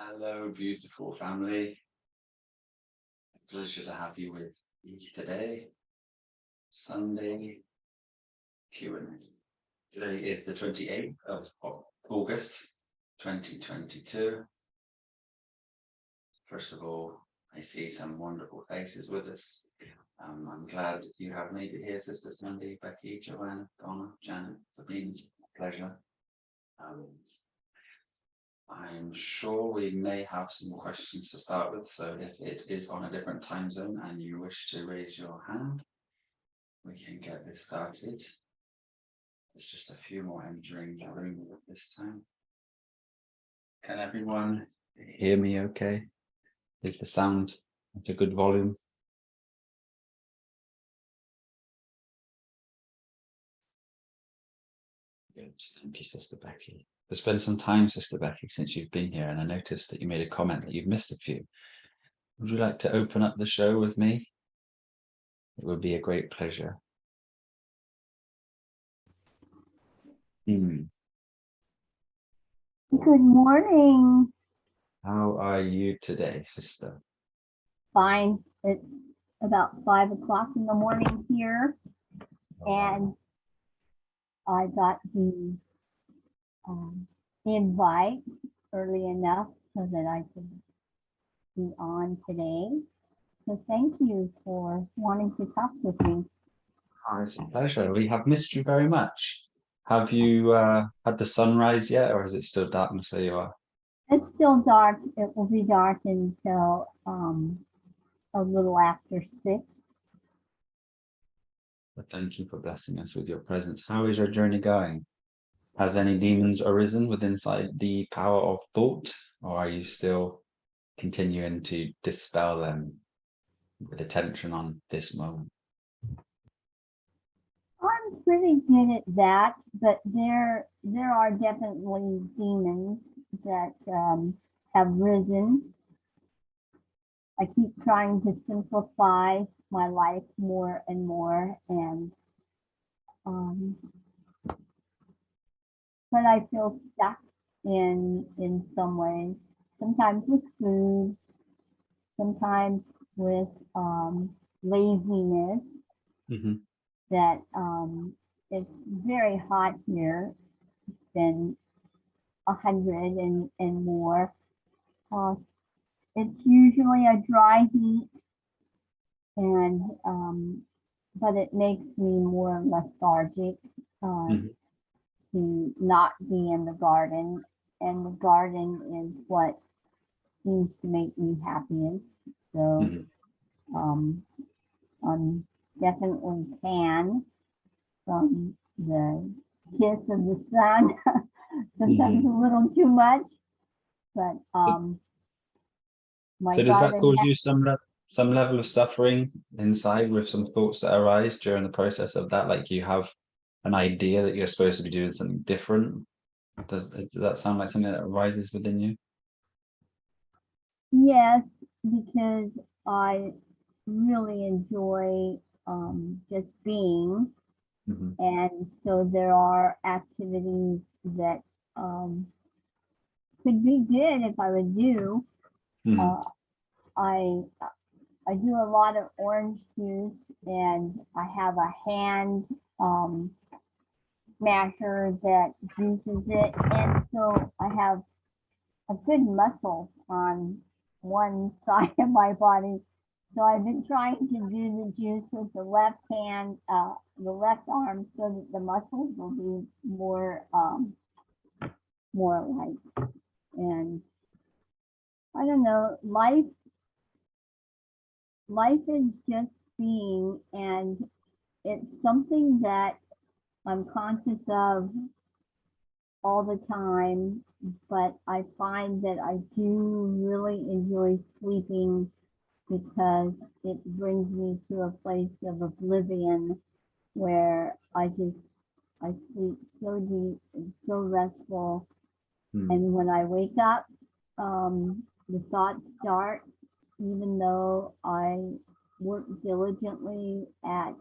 Hello, beautiful family. Pleasure to have you with me today, Sunday Q&A. Today is the 28th of August, 2022. First of all, I see some wonderful faces with us. I'm glad you have made it here, Sister Sandy, Becky, Joanne, Donna, Janet, Sabine. Pleasure. I'm sure we may have some questions to start with, so if it is on a different time zone and you wish to raise your hand, we can get this started. There's just a few more entering the room at this time. Can everyone hear me okay? Is the sound at a good volume? Good, thank you, Sister Becky. It's been some time, Sister Becky, since you've been here, and I noticed that you made a comment that you've missed a few. Would you like to open up the show with me? It would be a great pleasure. Good morning. How are you today, Sister? Fine. It's about 5 o'clock in the morning here, and I got the invite early enough so that I could be on today. So thank you for wanting to talk with me. Oh, it's a pleasure. We have missed you very much. Have you had the sunrise yet, or is it still darkness where you are? It's still dark. It will be dark until a little after 6. But thank you for blessing us with your presence. How is your journey going? Has any demons arisen within inside the power of thought, or are you still continuing to dispel them with attention on this moment? I'm pretty good at that, but there are definitely demons that have risen. I keep trying to simplify my life more and more, and but I feel stuck in some ways. Sometimes with food, sometimes with laziness. That it's very hot here. It's been 100 and more. It's usually a dry heat, and but it makes me more lethargic to not be in the garden, and the garden is what seems to make me happiest. So I'm definitely tan from the kiss of the sun. Sometimes a little too much, but my so does that garden cause you some level of suffering inside with some thoughts that arise during the process of that? Like you have an idea that you're supposed to be doing something different. Does that sound like something that arises within you? Yes, because I really enjoy just being. And so there are activities that could be good if I would do. I do a lot of orange juice, and I have a hand masher that juices it, and so I have a good muscle on one side of my body. So I've been trying to do the juice with the left hand, the left arm, so that the muscles will be more light. And I don't know, life is just being, and it's something that I'm conscious of all the time, but I find that I do really enjoy sleeping because it brings me to a place of oblivion where I sleep so deep and so restful. And when I wake up, the thoughts start, even though I work diligently at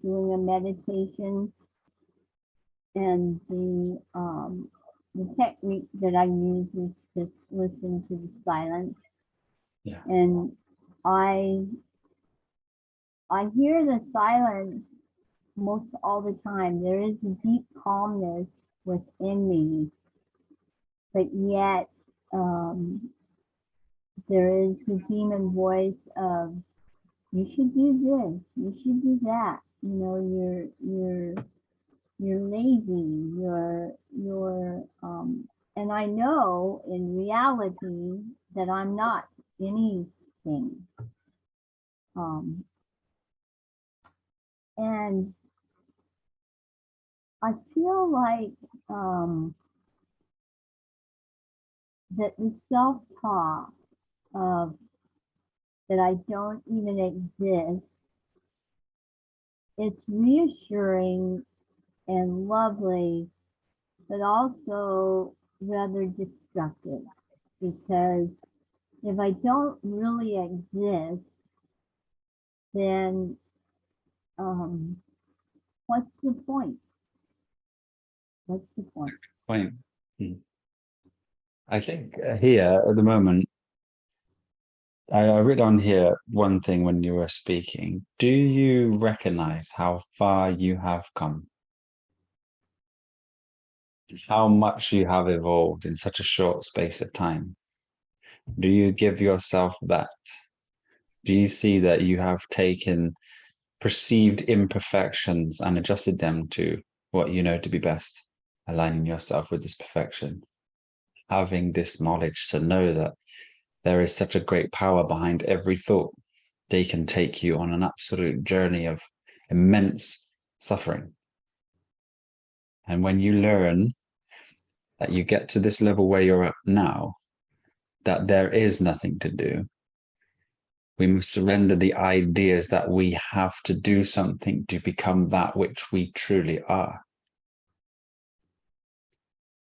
doing a meditation, and the technique that I use is to listen to the silence. Yeah. And I hear the silence most all the time. There is a deep calmness within me, but yet there is the demon voice of, you should do this, you should do that. You know, you're lazy, and I know in reality that I'm not anything. And I feel like that the self-talk of that I don't even exist, it's reassuring and lovely, but also rather destructive, because if I don't really exist, then what's the point? What's the point? Point. I think here at the moment, I read on here one thing when you were speaking. Do you recognize how far you have come? How much you have evolved in such a short space of time? Do you give yourself that? Do you see that you have taken perceived imperfections and adjusted them to what you know to be best, aligning yourself with this perfection? Having this knowledge to know that there is such a great power behind every thought. They can take you on an absolute journey of immense suffering. And when you learn that you get to this level where you're at now, that there is nothing to do, we must surrender the ideas that we have to do something to become that which we truly are.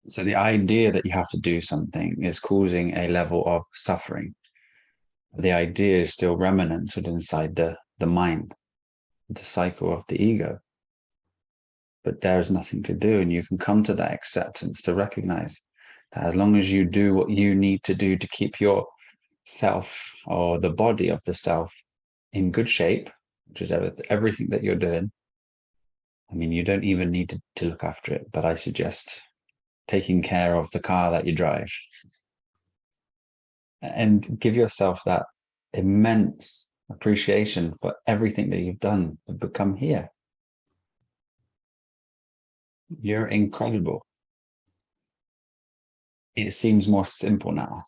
So the idea that you have to do something is causing a level of suffering. The idea is still remnants within inside the mind, the cycle of the ego. But there's nothing to do, and you can come to that acceptance to recognize that as long as you do what you need to do to keep your self or the body of the self in good shape, which is everything that you're doing. I mean, you don't even need to look after it, but I suggest taking care of the car that you drive and give yourself that immense appreciation for everything that you've done to become here. You're incredible. It seems more simple now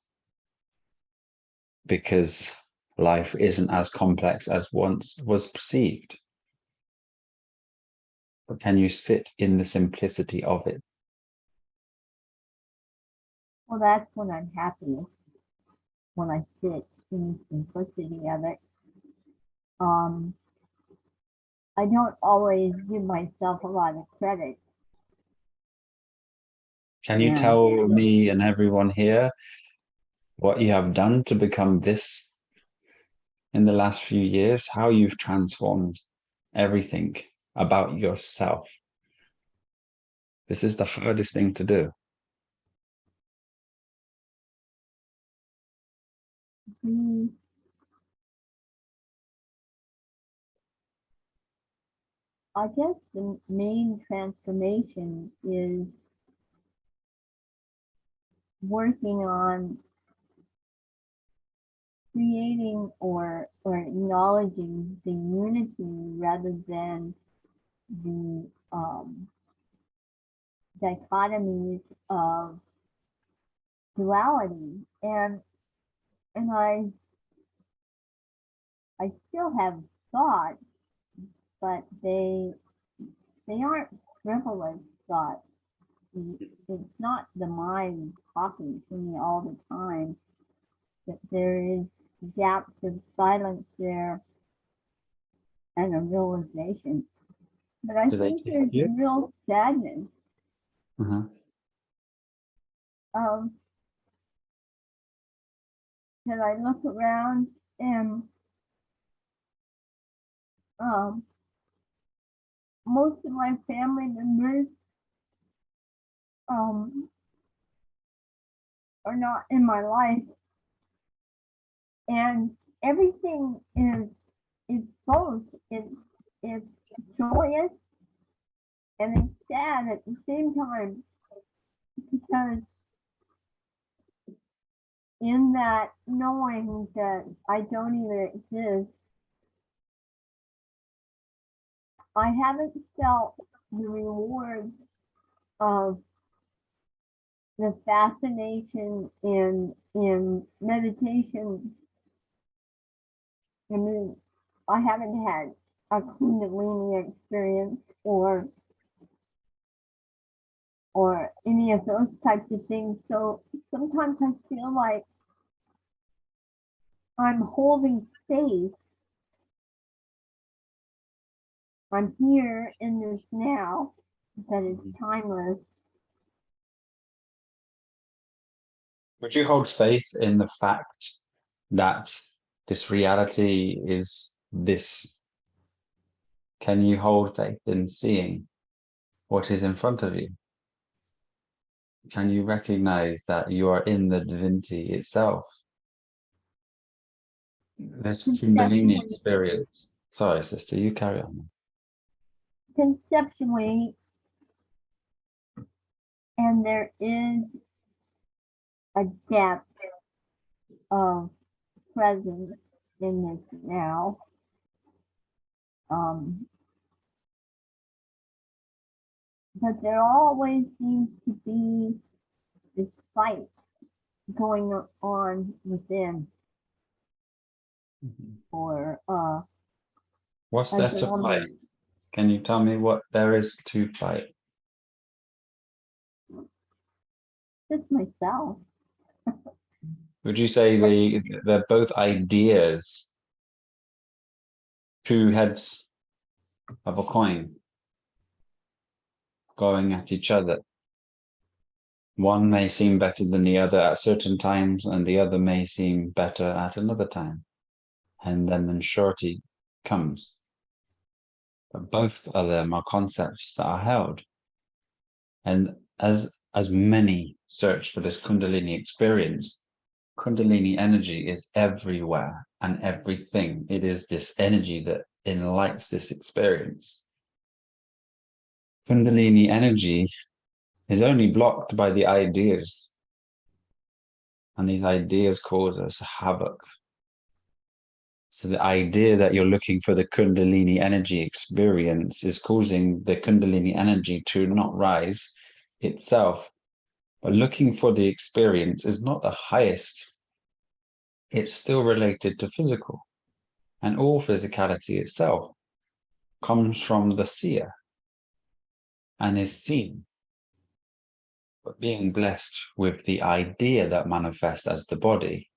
because life isn't as complex as once was perceived. But can you sit in the simplicity of it? Well, that's when I'm happiest, when I sit in the simplicity of it. I don't always give myself a lot of credit. Can you tell me and everyone here what you have done to become this in the last few years, how you've transformed everything about yourself? This is the hardest thing to do. I guess the main transformation is working on creating or acknowledging the unity rather than the dichotomies of duality. And I still have thoughts, but they aren't frivolous thoughts. It's not the mind talking to me all the time. That there is gaps of silence there and a realization. But I think there's a real sadness of that I look around and most of my family members are not in my life. And everything is both. It's joyous and it's sad at the same time, because in that knowing that I don't even exist, I haven't felt the rewards of the fascination in meditation. I mean, I haven't had a Kundalini experience or any of those types of things. So sometimes I feel like I'm holding space. I'm here in this now, that is timeless. Would you hold faith in the fact that this reality is this? Can you hold faith in seeing what is in front of you? Can you recognize that you are in the divinity itself? This Kundalini experience. Sorry, sister, you carry on. Conceptually, and there is a depth of presence in this now. But there always seems to be this fight going on within, or What's there to fight? Can you tell me what there is to fight? just myself. Would you say they're both ideas, two heads of a coin going at each other? One may seem better than the other at certain times, and the other may seem better at another time. And then surety comes. But both of them are concepts that are held. And as many search for this Kundalini experience, Kundalini energy is everywhere and everything. It is this energy that enlightens this experience. Kundalini energy is only blocked by the ideas. And these ideas cause us havoc. So the idea that you're looking for the Kundalini energy experience is causing the Kundalini energy to not rise itself. But looking for the experience is not the highest. It's still related to physical. And all physicality itself comes from the seer and is seen. But being blessed with the idea that manifests as the body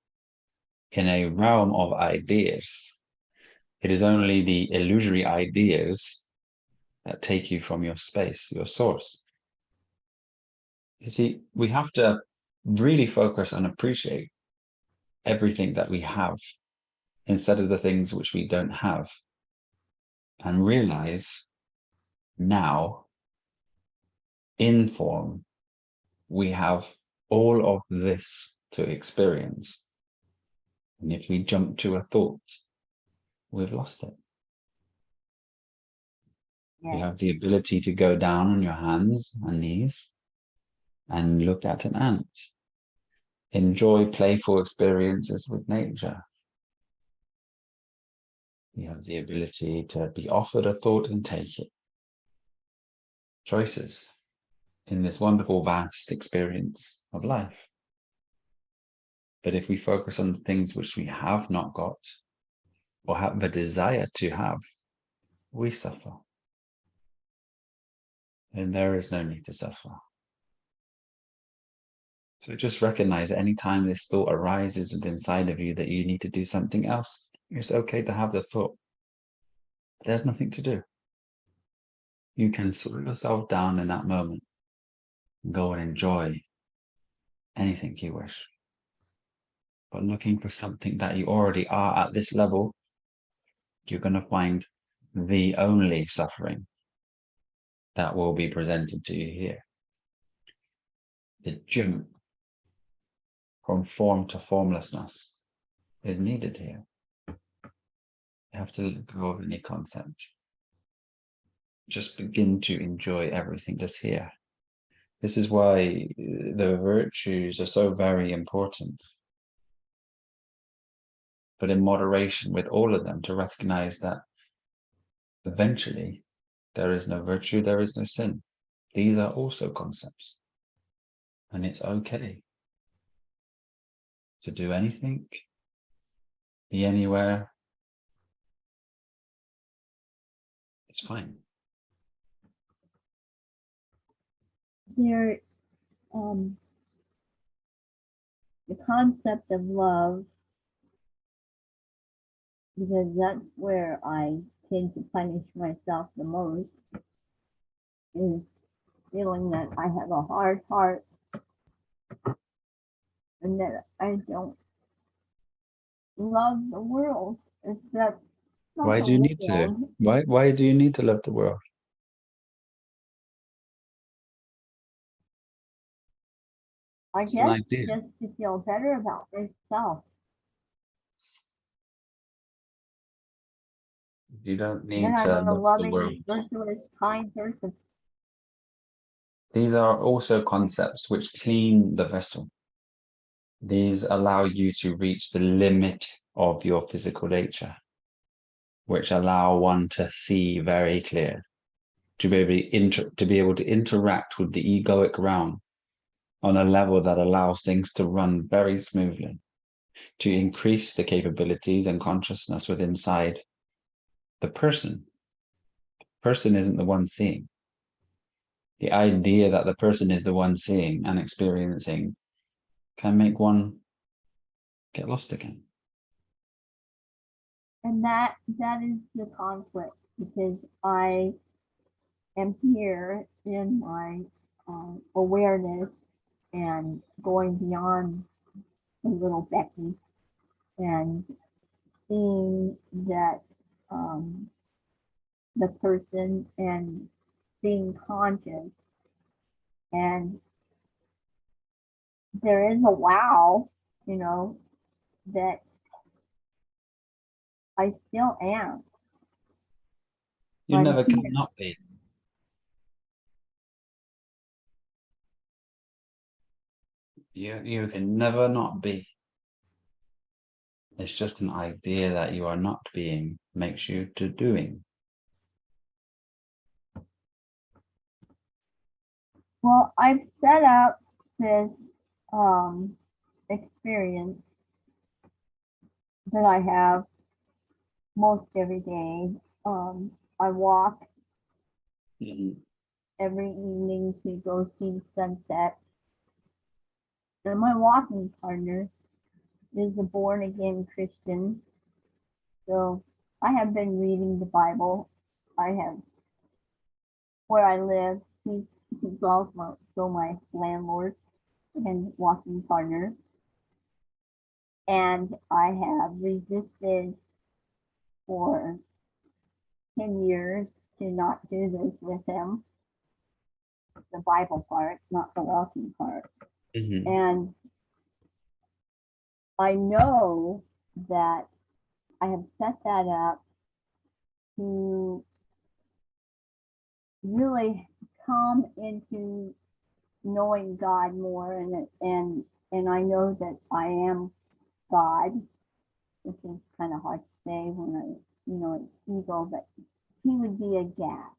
in a realm of ideas, it is only the illusory ideas that take you from your space, your source. You see, we have to really focus and appreciate everything that we have instead of the things which we don't have, and realize now in form we have all of this to experience. And if we jump to a thought, we've lost it. You have the ability to go down on your hands and knees and look at an ant. Enjoy playful experiences with nature. You have the ability to be offered a thought and take it. Choices in this wonderful, vast experience of life. But if we focus on the things which we have not got or have the desire to have, we suffer. And there is no need to suffer. So just recognize that anytime this thought arises inside of you that you need to do something else, it's okay to have the thought. There's nothing to do. You can slow yourself down in that moment and go and enjoy anything you wish. But looking for something that you already are at this level, you're going to find the only suffering that will be presented to you here. The jump from form to formlessness is needed here. You have to let go of any concept. Just begin to enjoy everything that's here. This is why the virtues are so very important. But in moderation with all of them, to recognize that eventually there is no virtue, there is no sin. These are also concepts. And it's okay to do anything, be anywhere. It's fine. There, the concept of love, because that's where I tend to punish myself the most, is feeling that I have a hard heart and that I don't love the world. It's that not Why the do you need to? world. Why do you need to love the world? I It's an guess idea. just to feel better about myself. You don't Then need I'm to a love the world. loving, virtuous, kind person. These are also concepts which clean the vessel. These allow you to reach the limit of your physical nature, which allow one to see very clear, to be able to interact with the egoic realm on a level that allows things to run very smoothly, to increase the capabilities and consciousness within inside the person. The person isn't the one seeing. The idea that the person is the one seeing and experiencing can make one get lost again. And that is the conflict, because I am here in my awareness and going beyond the little Becky and seeing that the person and being conscious, and there is a wow, that I still am. You I'm never here. cannot be. You can never not be. It's just an idea that you are not being makes you to doing. Well, I've set up this experience that I have most every day. I walk every evening to go see sunset. And my walking partner is a born again Christian. So I have been reading the Bible. I have, where I live, he's also my landlord and walking partner. And I have resisted for 10 years to not do this with him. The Bible part, not the walking part. And I know that I have set that up to really come into knowing God more, and I know that I am God, which is kind of hard to say when it's ego, but he would be a gap.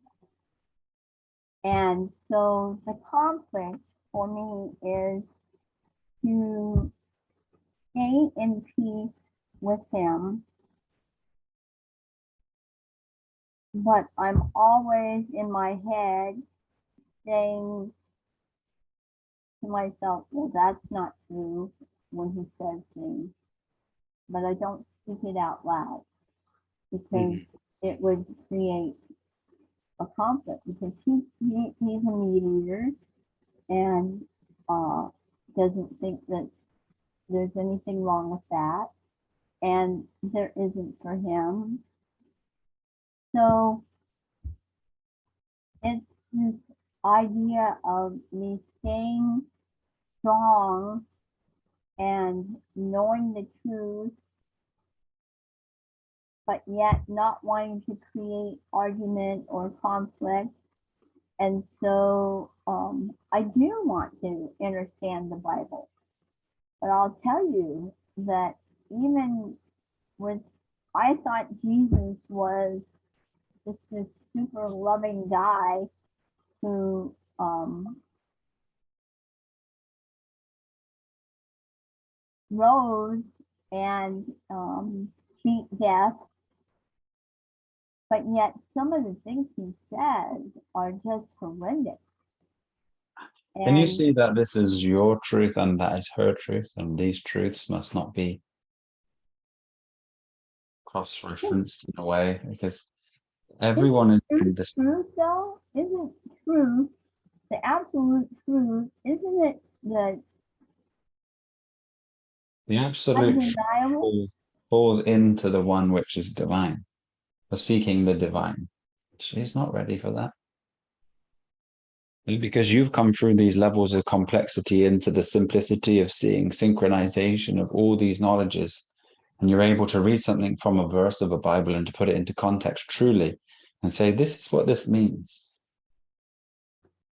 And so the conflict for me is to stay in peace with him, but I'm always in my head saying to myself, well, that's not true when he says things, but I don't speak it out loud because it would create a conflict, because he's a mediator and doesn't think that there's anything wrong with that, and there isn't for him. So it's this idea of me staying strong and knowing the truth, but yet not wanting to create argument or conflict. And so I do want to understand the Bible. But I'll tell you that even with, I thought Jesus was just this super loving guy who rose and beat death, but yet some of the things he says are just horrendous. Can you And see that this is your truth and that is her truth, and these truths must not be cross-referenced in a way, because everyone is in this. truth though, isn't truth, the absolute truth, isn't it The absolute truth undeniable? falls into the one which is divine, for seeking the divine. She's not ready for that. Because you've come through these levels of complexity into the simplicity of seeing synchronization of all these knowledges, and you're able to read something from a verse of a Bible and to put it into context truly and say, this is what this means.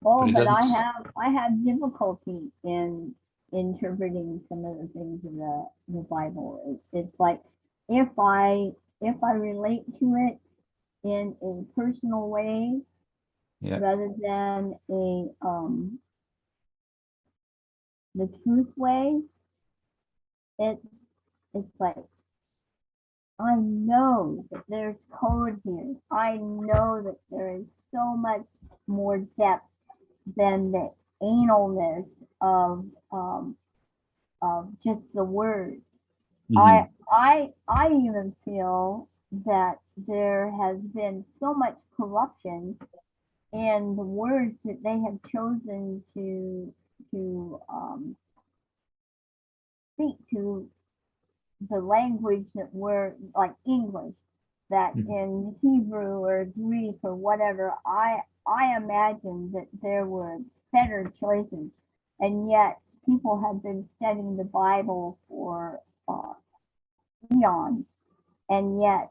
Oh, But it but doesn't. I have difficulty in interpreting some of the things in the Bible. It's like if I relate to it in a personal way Yeah. rather than a the truth way, it's like I know that there's code here. I know that there is so much more depth than the analness of just the words. Mhm. I even feel that there has been so much corruption in the words that they have chosen to speak to the language that we're like English, that in Hebrew or Greek or whatever, I imagine that there were better choices, and yet people have been studying the Bible for eons, and yet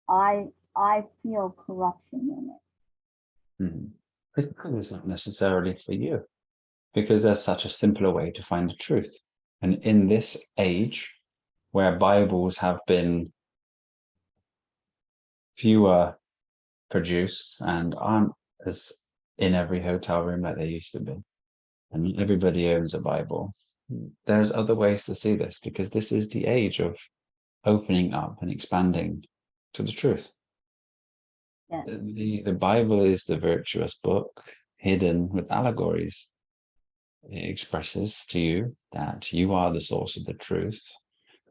I feel corruption in it. Mhm. It's because it's not necessarily for you, because there's such a simpler way to find the truth. And in this age where Bibles have been fewer produced and aren't as in every hotel room like they used to be, and everybody owns a Bible, there's other ways to see this, because this is the age of opening up and expanding to the truth. Yeah. The Bible is the virtuous book hidden with allegories. It expresses to you that you are the source of the truth.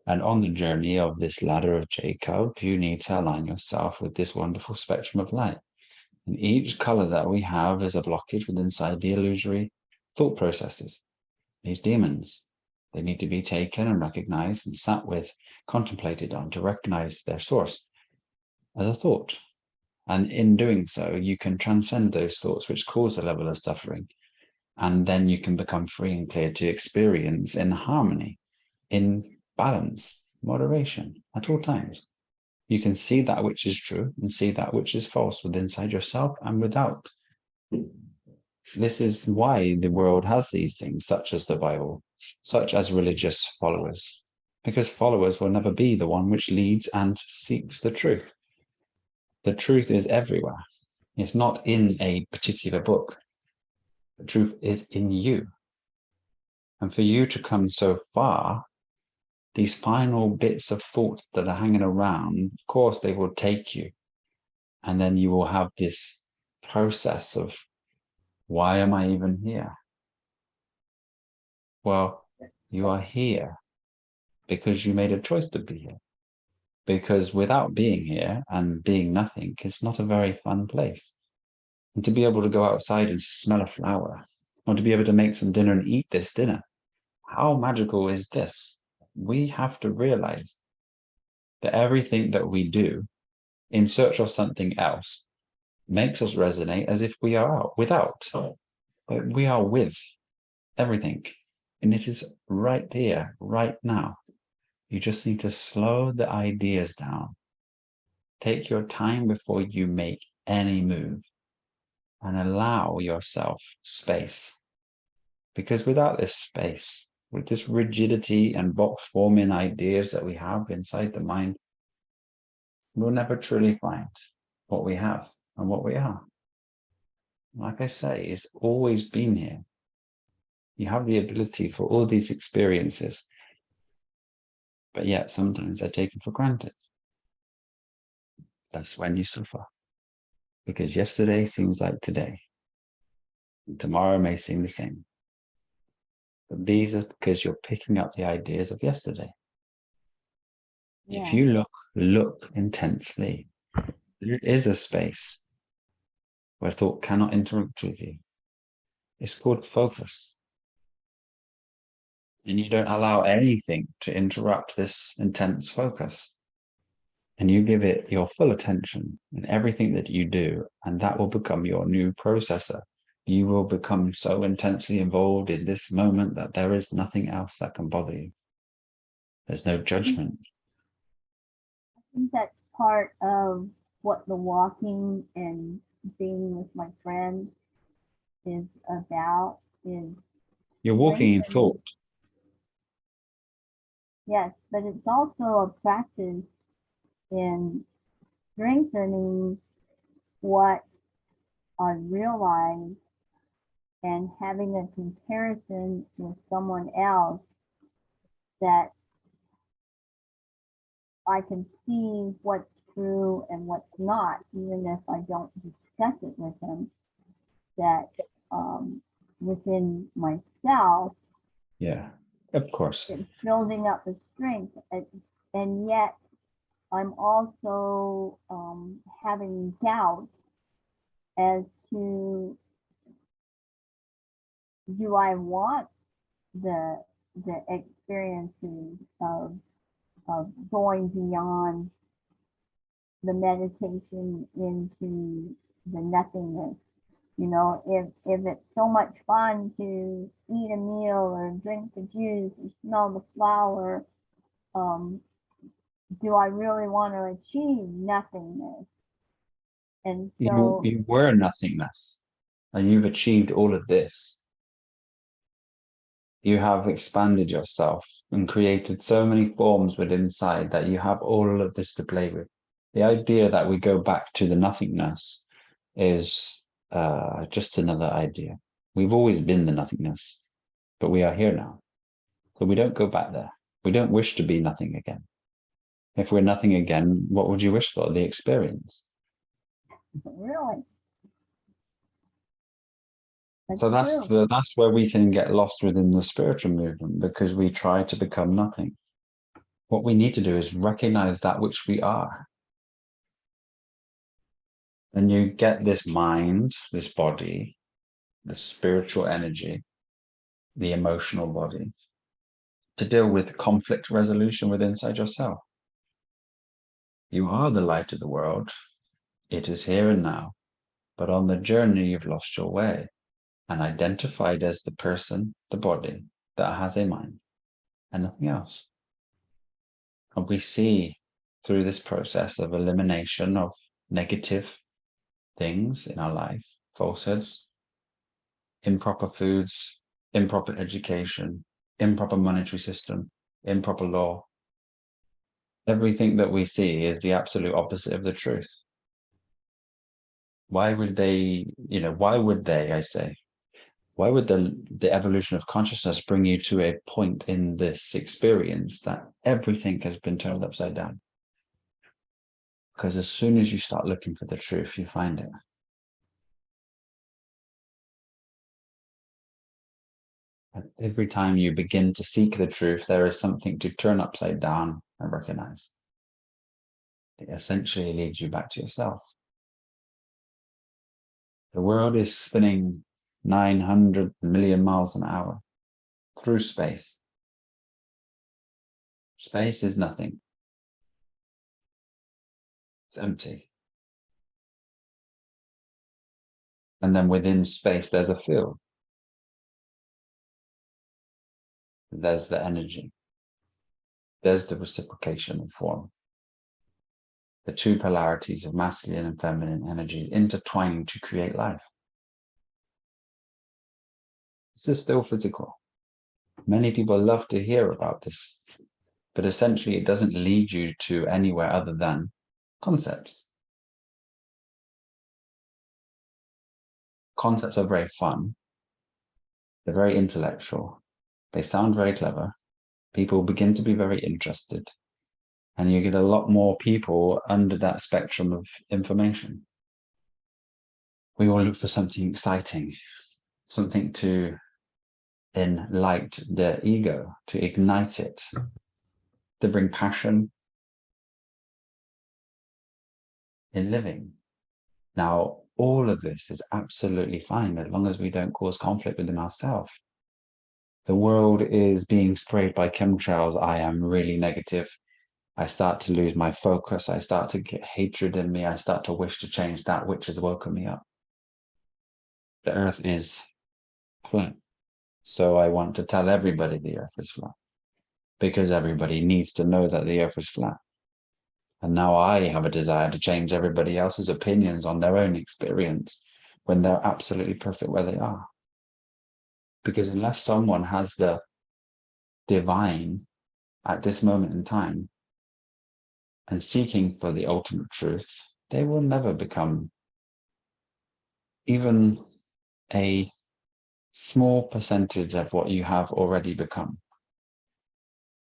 And on the journey of this ladder of Jacob, you need to align yourself with this wonderful spectrum of light. And each color that we have is a blockage within inside the illusory thought processes. These demons, they need to be taken and recognized and sat with, contemplated on, to recognize their source as a thought. And in doing so, you can transcend those thoughts which cause a level of suffering. And then you can become free and clear to experience in harmony, in balance, moderation at all times. You can see that which is true and see that which is false within inside yourself and without. This is why the world has these things, such as the Bible, such as religious followers, because followers will never be the one which leads and seeks the truth. The truth is everywhere. It's not in a particular book. The truth is in you. And for you to come so far, these final bits of thought that are hanging around, of course, they will take you. And then you will have this process of, why am I even here? Well, you are here because you made a choice to be here. Because without being here and being nothing, it's not a very fun place. And to be able to go outside and smell a flower, or to be able to make some dinner and eat this dinner, how magical is this? We have to realize that everything that we do in search of something else makes us resonate as if we are without, but we are with everything. And it is right here, right now. You just need to slow the ideas down. Take your time before you make any move and allow yourself space. Because without this space, with this rigidity and box forming ideas that we have inside the mind, we'll never truly find what we have and what we are. Like I say, it's always been here. You have the ability for all these experiences, but yet sometimes they're taken for granted. That's when you suffer. Because yesterday seems like today. And tomorrow may seem the same. But these are because you're picking up the ideas of yesterday. Yeah. If you look intensely, there is a space where thought cannot interrupt with you. It's called focus. And you don't allow anything to interrupt this intense focus. And you give it your full attention in everything that you do, and that will become your new processor. You will become so intensely involved in this moment that there is nothing else that can bother you. There's no judgment. I think that's part of what the walking and being with my friends is about. Is You're walking in strengthening- thought. Yes, but it's also a practice in strengthening what I realize and having a comparison with someone else that I can see what's true and what's not, even if I don't discuss it with them, that within myself, Yeah, of course. it's building up the strength. And yet I'm also having doubt as to, do I want the experiences of going beyond the meditation into the nothingness? You know, if it's so much fun to eat a meal or drink the juice or smell the flower, do I really want to achieve nothingness? And so You were nothingness, and you've achieved all of this. You have expanded yourself and created so many forms within inside that you have all of this to play with. The idea that we go back to the nothingness is just another idea. We've always been the nothingness, but we are here now. So we don't go back there. We don't wish to be nothing again. If we're nothing again, what would you wish for? The experience. really, So true. that's where we can get lost within the spiritual movement, because we try to become nothing. What we need to do is recognize that which we are. And you get this mind, this body, the spiritual energy, the emotional body, to deal with conflict resolution within inside yourself. You are the light of the world. It is here and now. But on the journey, you've lost your way and identified as the person, the body, that has a mind and nothing else. And we see through this process of elimination of negative things in our life, falsehoods, improper foods, improper education, improper monetary system, improper law. Everything that we see is the absolute opposite of the truth. Why would they, I say, why would the evolution of consciousness bring you to a point in this experience that everything has been turned upside down? Because as soon as you start looking for the truth, you find it. And every time you begin to seek the truth, there is something to turn upside down and recognize. It essentially leads you back to yourself. The world is spinning 900 million miles an hour through space. Space is nothing. It's empty. And then within space, there's a field. there's the energy. There's the reciprocation of form. The two polarities of masculine and feminine energy intertwining to create life. This is still physical. Many people love to hear about this, but essentially it doesn't lead you to anywhere other than concepts. Concepts are very fun. They're very intellectual. They sound very clever. People begin to be very interested. And you get a lot more people under that spectrum of information. We all look for something exciting, something to enlight the ego, to ignite it, to bring passion in living. Now, all of this is absolutely fine as long as we don't cause conflict within ourselves. The world is being sprayed by chemtrails. I am really negative. I start to lose my focus. I start to get hatred in me. I start to wish to change that which has woken me up. The earth is flat. So I want to tell everybody the earth is flat, because everybody needs to know that the earth is flat. And now I have a desire to change everybody else's opinions on their own experience when they're absolutely perfect where they are. Because unless someone has the divine at this moment in time and seeking for the ultimate truth, they will never become even a small percentage of what you have already become.